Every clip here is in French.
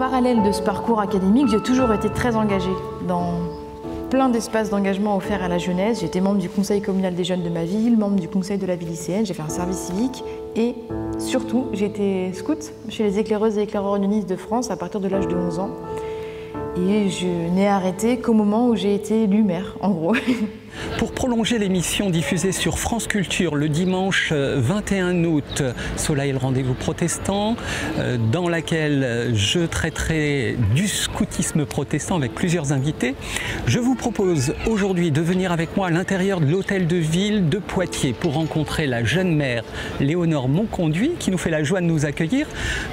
parallèle de ce parcours académique, j'ai toujours été très engagée dans plein d'espaces d'engagement offerts à la jeunesse. J'étais membre du conseil communal des jeunes de ma ville, membre du conseil de la vie lycéenne, j'ai fait un service civique et surtout j'ai été scout chez les éclaireuses et éclaireurs unionistes de France à partir de l'âge de 11 ans. Et je n'ai arrêté qu'au moment où j'ai été élue maire, en gros. Pour prolonger l'émission diffusée sur France Culture le dimanche 21 août, Soleil le rendez-vous protestant, dans laquelle je traiterai du scoutisme protestant avec plusieurs invités, je vous propose aujourd'hui de venir avec moi à l'intérieur de l'hôtel de ville de Poitiers pour rencontrer la jeune maire Léonore Monconduit qui nous fait la joie de nous accueillir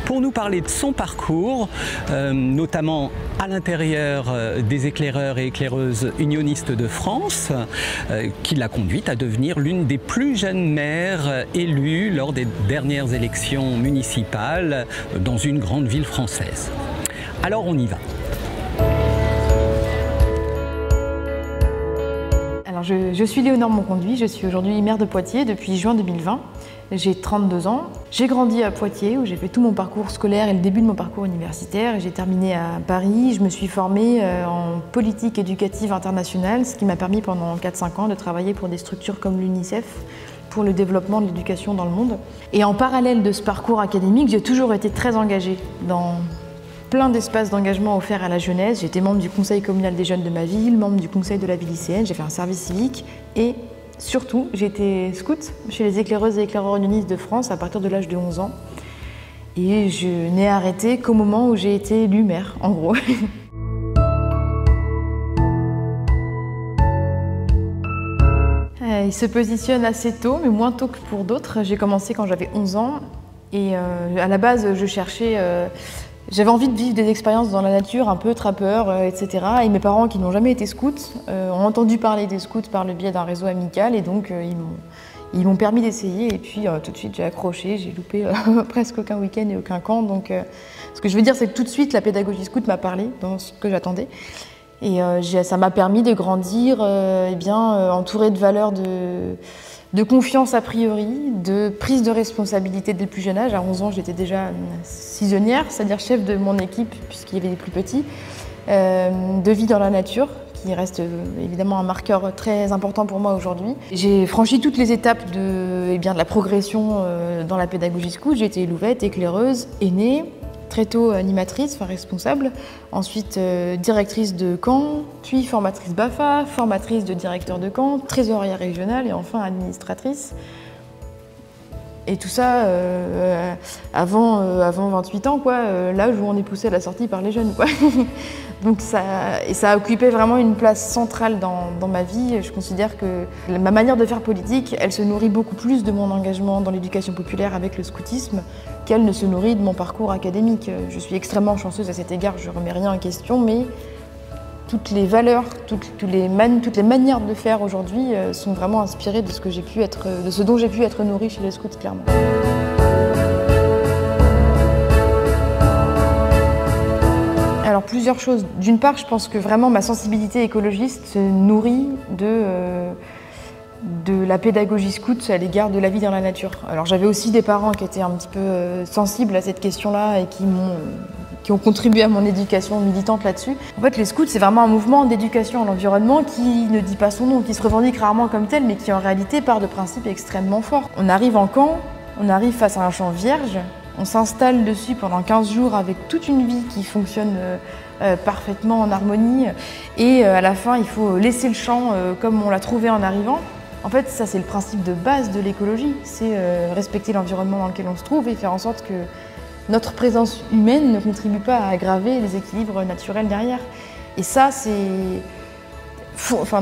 pour nous parler de son parcours, notamment à l'intérieur des éclaireurs et éclaireuses unionistes de France, qui l'a conduite à devenir l'une des plus jeunes maires élues lors des dernières élections municipales dans une grande ville française. Alors on y va. Alors je suis Léonore Monconduit, je suis aujourd'hui maire de Poitiers depuis juin 2020. J'ai 32 ans. J'ai grandi à Poitiers où j'ai fait tout mon parcours scolaire et le début de mon parcours universitaire. J'ai terminé à Paris. Je me suis formée en politique éducative internationale, ce qui m'a permis pendant 4-5 ans de travailler pour des structures comme l'UNICEF pour le développement de l'éducation dans le monde. Et en parallèle de ce parcours académique, j'ai toujours été très engagée dans plein d'espaces d'engagement offerts à la jeunesse. J'étais membre du conseil communal des jeunes de ma ville, membre du conseil de la vie lycéenne, j'ai fait un service civique et surtout, j'ai été scout chez les éclaireuses et éclaireurs unionistes de France à partir de l'âge de 11 ans. Et je n'ai arrêté qu'au moment où j'ai été élue maire, en gros. Il se positionne assez tôt, mais moins tôt que pour d'autres. J'ai commencé quand j'avais 11 ans et à la base, je cherchais... J'avais envie de vivre des expériences dans la nature, un peu trappeur, etc. Et mes parents, qui n'ont jamais été scouts, ont entendu parler des scouts par le biais d'un réseau amical et donc ils m'ont permis d'essayer. Et puis tout de suite, j'ai accroché, j'ai loupé presque aucun week-end et aucun camp. Donc, ce que je veux dire, c'est que tout de suite, la pédagogie scout m'a parlé dans ce que j'attendais. Et ça m'a permis de grandir entourée de valeurs de confiance a priori, de prise de responsabilité dès le plus jeune âge. À 11 ans, j'étais déjà saisonnière, c'est-à-dire chef de mon équipe, puisqu'il y avait des plus petits, de vie dans la nature, qui reste évidemment un marqueur très important pour moi aujourd'hui. J'ai franchi toutes les étapes de la progression dans la pédagogie scout. J'ai été élouvette, éclaireuse, aînée, très tôt animatrice, enfin responsable, ensuite directrice de camp, puis formatrice BAFA, formatrice de directeur de camp, trésorière régionale et enfin administratrice. Et tout ça avant 28 ans, l'âge où on est poussé à la sortie par les jeunes, quoi. Donc ça a occupé vraiment une place centrale dans ma vie. Je considère que ma manière de faire politique, elle se nourrit beaucoup plus de mon engagement dans l'éducation populaire avec le scoutisme qu'elle ne se nourrit de mon parcours académique. Je suis extrêmement chanceuse à cet égard, je ne remets rien en question, mais toutes les valeurs, toutes les manières de faire aujourd'hui sont vraiment inspirées de ce dont j'ai pu être nourrie chez les scouts, clairement. Alors plusieurs choses. D'une part, je pense que vraiment ma sensibilité écologiste se nourrit de la pédagogie scout à l'égard de la vie dans la nature. Alors j'avais aussi des parents qui étaient un petit peu sensibles à cette question-là et qui ont contribué à mon éducation militante là-dessus. En fait, les scouts, c'est vraiment un mouvement d'éducation à l'environnement qui ne dit pas son nom, qui se revendique rarement comme tel, mais qui en réalité part de principes extrêmement forts. On arrive en camp, on arrive face à un champ vierge, on s'installe dessus pendant 15 jours avec toute une vie qui fonctionne parfaitement en harmonie et à la fin, il faut laisser le champ comme on l'a trouvé en arrivant. En fait, ça c'est le principe de base de l'écologie, c'est respecter l'environnement dans lequel on se trouve et faire en sorte que notre présence humaine ne contribue pas à aggraver les équilibres naturels derrière. Et ça, c'est...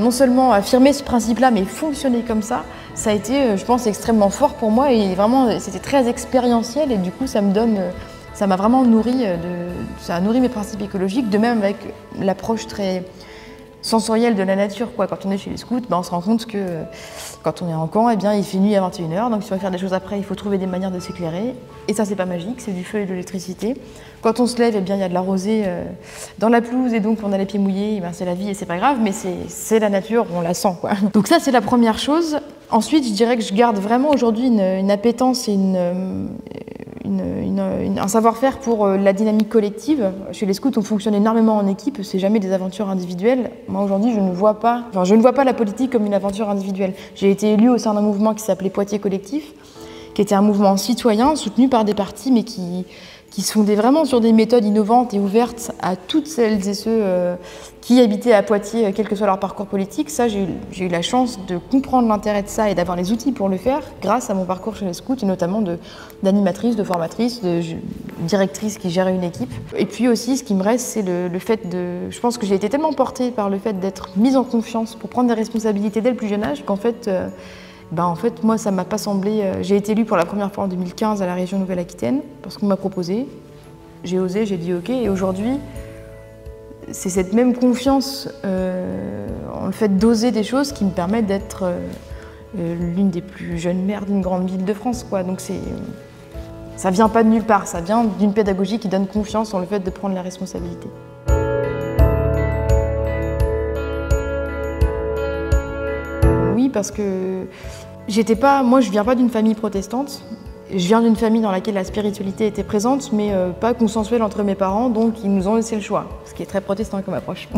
non seulement affirmer ce principe-là, mais fonctionner comme ça a été, je pense, extrêmement fort pour moi et vraiment, c'était très expérientiel et du coup, ça m'a vraiment nourri, ça a nourri mes principes écologiques, de même avec l'approche très sensorielle de la nature. Quand on est chez les scouts, on se rend compte que quand on est en camp, il fait nuit à 21 h, donc si on veut faire des choses après, il faut trouver des manières de s'éclairer. Et ça, c'est pas magique, c'est du feu et de l'électricité. Quand on se lève, il y a de la rosée dans la pelouse et donc on a les pieds mouillés, c'est la vie et c'est pas grave, mais c'est la nature, on la sent, quoi. Donc ça, c'est la première chose. Ensuite, je dirais que je garde vraiment aujourd'hui une appétence et un savoir-faire pour la dynamique collective. Chez les scouts, on fonctionne énormément en équipe, c'est jamais des aventures individuelles. Moi, aujourd'hui, je ne vois pas la politique comme une aventure individuelle. J'ai été élue au sein d'un mouvement qui s'appelait Poitiers Collectif, qui était un mouvement citoyen soutenu par des partis, mais qui se fondait vraiment sur des méthodes innovantes et ouvertes à toutes celles et ceux qui habitaient à Poitiers, quel que soit leur parcours politique. Ça, j'ai eu la chance de comprendre l'intérêt de ça et d'avoir les outils pour le faire grâce à mon parcours chez les scouts, et notamment d'animatrice, de formatrice, de directrice qui gérait une équipe. Et puis aussi, ce qui me reste, c'est le fait de... Je pense que j'ai été tellement portée par le fait d'être mise en confiance pour prendre des responsabilités dès le plus jeune âge qu'en fait... moi, ça m'a pas semblé... J'ai été élue pour la première fois en 2015 à la région Nouvelle-Aquitaine, parce qu'on m'a proposé. J'ai osé, j'ai dit OK. Et aujourd'hui, c'est cette même confiance en le fait d'oser des choses qui me permet d'être l'une des plus jeunes maires d'une grande ville de France, quoi. Donc ça vient pas de nulle part, ça vient d'une pédagogie qui donne confiance en le fait de prendre la responsabilité. Oui, parce que moi, je viens pas d'une famille protestante. Je viens d'une famille dans laquelle la spiritualité était présente, mais pas consensuelle entre mes parents, donc ils nous ont laissé le choix, ce qui est très protestant comme approche.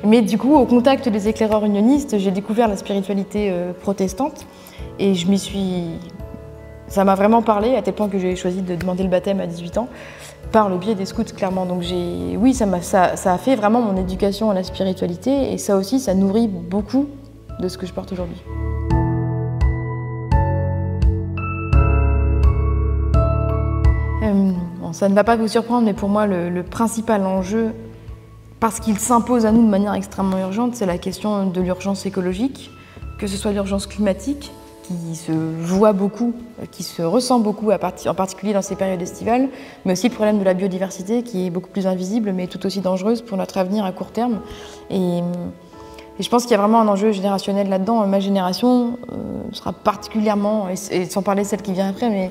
Mais du coup, au contact des éclaireurs unionistes, j'ai découvert la spiritualité protestante, et ça m'a vraiment parlé, à tel point que j'ai choisi de demander le baptême à 18 ans, par le biais des scouts, clairement. Donc oui, ça a fait vraiment mon éducation à la spiritualité, et ça aussi, ça nourrit beaucoup de ce que je porte aujourd'hui. Ça ne va pas vous surprendre, mais pour moi, le principal enjeu, parce qu'il s'impose à nous de manière extrêmement urgente, c'est la question de l'urgence écologique, que ce soit l'urgence climatique, qui se voit beaucoup, qui se ressent beaucoup, en particulier dans ces périodes estivales, mais aussi le problème de la biodiversité, qui est beaucoup plus invisible, mais tout aussi dangereuse pour notre avenir à court terme. Et je pense qu'il y a vraiment un enjeu générationnel là-dedans. Ma génération sera particulièrement, et sans parler de celle qui vient après, mais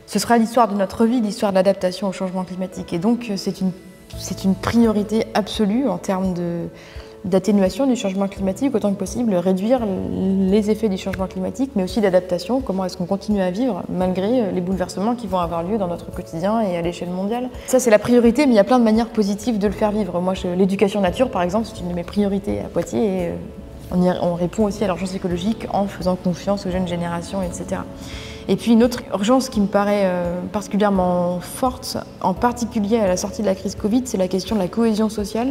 ce sera l'histoire de notre vie, l'histoire de l'adaptation au changement climatique. Et donc, c'est une priorité absolue en termes d'atténuation du changement climatique, autant que possible, réduire les effets du changement climatique, mais aussi d'adaptation. Comment est-ce qu'on continue à vivre malgré les bouleversements qui vont avoir lieu dans notre quotidien et à l'échelle mondiale. Ça, c'est la priorité, mais il y a plein de manières positives de le faire vivre. Moi, l'éducation nature, par exemple, c'est une de mes priorités à Poitiers. Et on répond aussi à l'urgence écologique en faisant confiance aux jeunes générations, etc. Et puis une autre urgence qui me paraît particulièrement forte, en particulier à la sortie de la crise Covid, c'est la question de la cohésion sociale.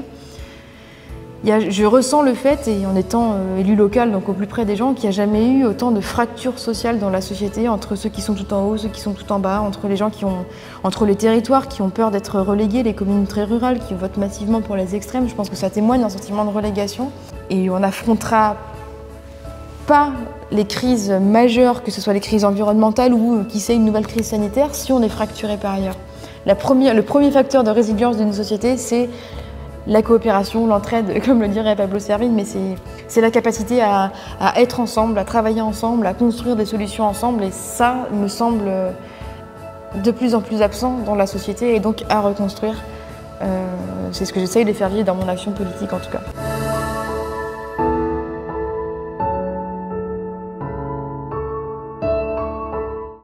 Je ressens le fait, et en étant élu local, donc au plus près des gens, qu'il n'y a jamais eu autant de fractures sociales dans la société entre ceux qui sont tout en haut, ceux qui sont tout en bas, entre les territoires qui ont peur d'être relégués, les communes très rurales qui votent massivement pour les extrêmes. Je pense que ça témoigne d'un sentiment de relégation. Et on affrontera pas les crises majeures, que ce soit les crises environnementales ou qui sait une nouvelle crise sanitaire, si on est fracturé par ailleurs. Le premier facteur de résilience d'une société, c'est la coopération, l'entraide, comme le dirait Pablo Servigne, mais c'est la capacité à être ensemble, à travailler ensemble, à construire des solutions ensemble, et ça me semble de plus en plus absent dans la société, et donc à reconstruire. C'est ce que j'essaye de faire vivre dans mon action politique en tout cas.